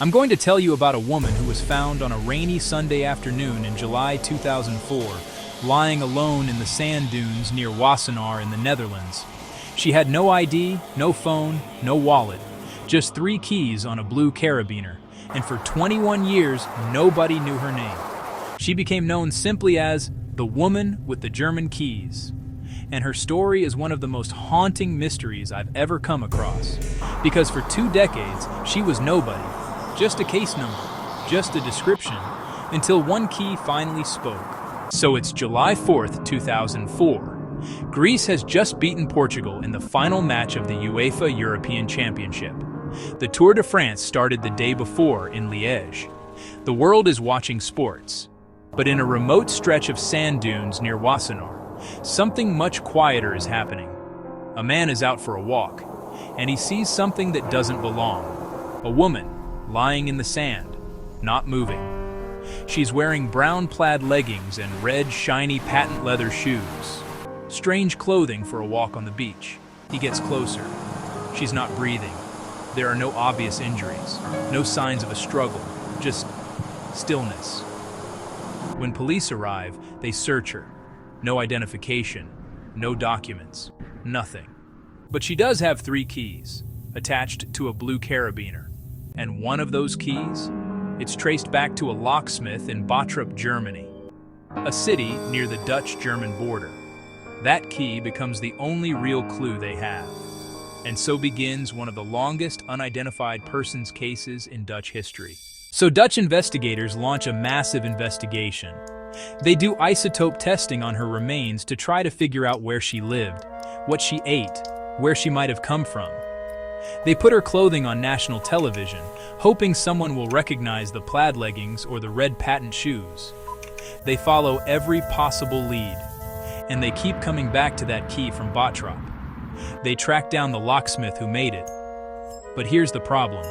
I'm going to tell you about a woman who was found on a rainy Sunday afternoon in July 2004, lying alone in the sand dunes near Wassenaar in the Netherlands. She had no ID, no phone, no wallet, just 3 keys on a blue carabiner, and for 21 years, nobody knew her name. She became known simply as the woman with the German keys. And her story is one of the most haunting mysteries I've ever come across. Because for 2 decades, she was nobody, just a case number, just a description, until one key finally spoke. So it's July 4th, 2004. Greece has just beaten Portugal in the final match of the UEFA European Championship. The Tour de France started the day before in Liège. The world is watching sports. But in a remote stretch of sand dunes near Wassenaar, something much quieter is happening. A man is out for a walk, and he sees something that doesn't belong. A woman lying in the sand, not moving. She's wearing brown plaid leggings and red, shiny patent leather shoes. Strange clothing for a walk on the beach. He gets closer. She's not breathing. There are no obvious injuries, no signs of a struggle, just stillness. When police arrive, they search her. No identification, no documents, nothing. But she does have 3 keys, attached to a blue carabiner. And one of those keys? It's traced back to a locksmith in Bottrop, Germany, a city near the Dutch-German border. That key becomes the only real clue they have. And so begins one of the longest unidentified persons cases in Dutch history. So Dutch investigators launch a massive investigation. They do isotope testing on her remains to try to figure out where she lived, what she ate, where she might have come from. They put her clothing on national television, hoping someone will recognize the plaid leggings or the red patent shoes. They follow every possible lead, and they keep coming back to that key from Bottrop. They track down the locksmith who made it. But here's the problem.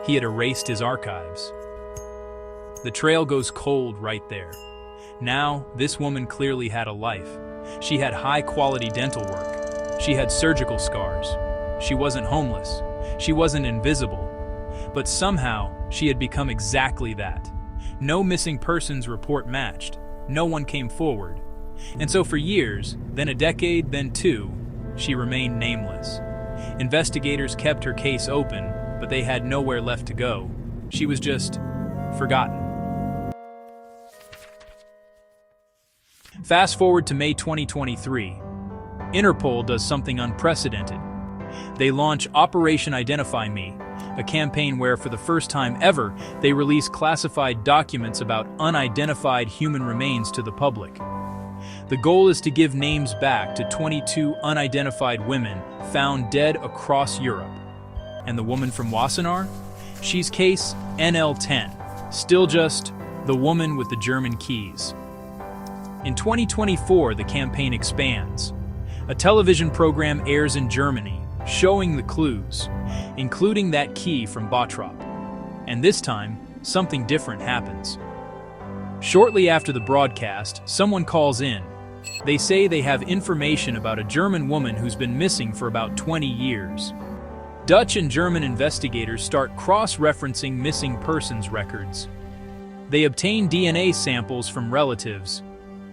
He had erased his archives. The trail goes cold right there. Now, this woman clearly had a life. She had high-quality dental work. She had surgical scars. She wasn't homeless. She wasn't invisible. But somehow, she had become exactly that. No missing persons report matched. No one came forward. And so for years, then a decade, then 2, she remained nameless. Investigators kept her case open, but they had nowhere left to go. She was just forgotten. Fast forward to May 2023. Interpol does something unprecedented. They launch Operation Identify Me, a campaign where, for the first time ever, they release classified documents about unidentified human remains to the public. The goal is to give names back to 22 unidentified women found dead across Europe. And the woman from Wassenaar? She's case NL10, still just the woman with the German keys. In 2024, the campaign expands. A television program airs in Germany, showing the clues, including that key from Bottrop. And this time, something different happens. Shortly after the broadcast, someone calls in. They say they have information about a German woman who's been missing for about 20 years. Dutch and German investigators start cross-referencing missing persons records. They obtain DNA samples from relatives.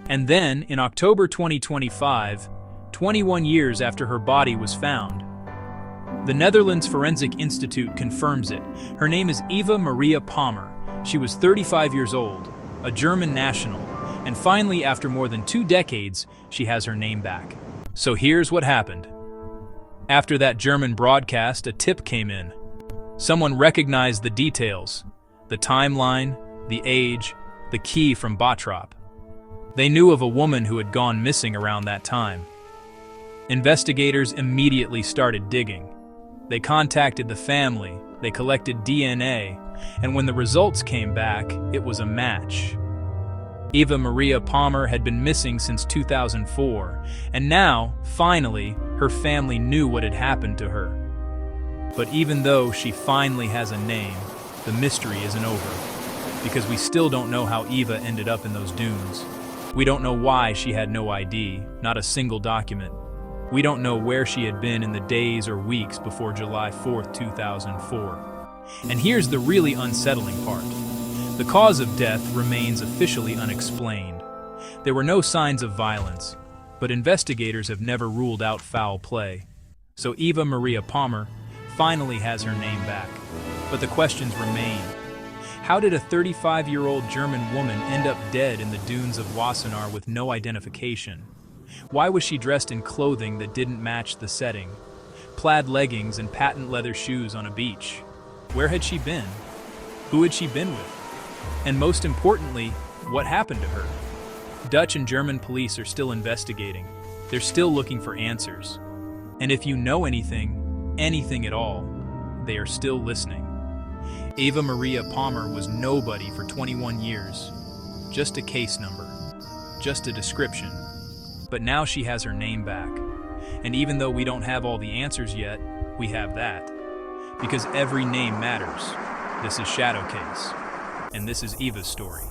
And then, in October 2025, 21 years after her body was found, the Netherlands Forensic Institute confirms it. Her name is Eva Maria Palmer. She was 35 years old, a German national, and finally, after more than 2 decades, she has her name back. So here's what happened. After that German broadcast, a tip came in. Someone recognized the details, the timeline, the age, the key from Bottrop. They knew of a woman who had gone missing around that time. Investigators immediately started digging. They contacted the family, they collected DNA, and when the results came back, it was a match. Eva Maria Palmer had been missing since 2004, and now, finally, her family knew what had happened to her. But even though she finally has a name, the mystery isn't over, because we still don't know how Eva ended up in those dunes. We don't know why she had no ID, not a single document. We don't know where she had been in the days or weeks before July 4th, 2004. And here's the really unsettling part. The cause of death remains officially unexplained. There were no signs of violence, but investigators have never ruled out foul play. So Eva Maria Palmer finally has her name back. But the questions remain. How did a 35-year-old German woman end up dead in the dunes of Wassenaar with no identification? Why was she dressed in clothing that didn't match the setting? Plaid leggings and patent leather shoes on a beach. Where had she been? Who had she been with? And most importantly, what happened to her? Dutch and German police are still investigating. They're still looking for answers. And if you know anything at all, they are still listening. Eva Maria Palmer was nobody for 21 years. Just a case number. Just a description. But now she has her name back. And even though we don't have all the answers yet, we have that. Because every name matters. This is Shadow Case. And this is Eva's story.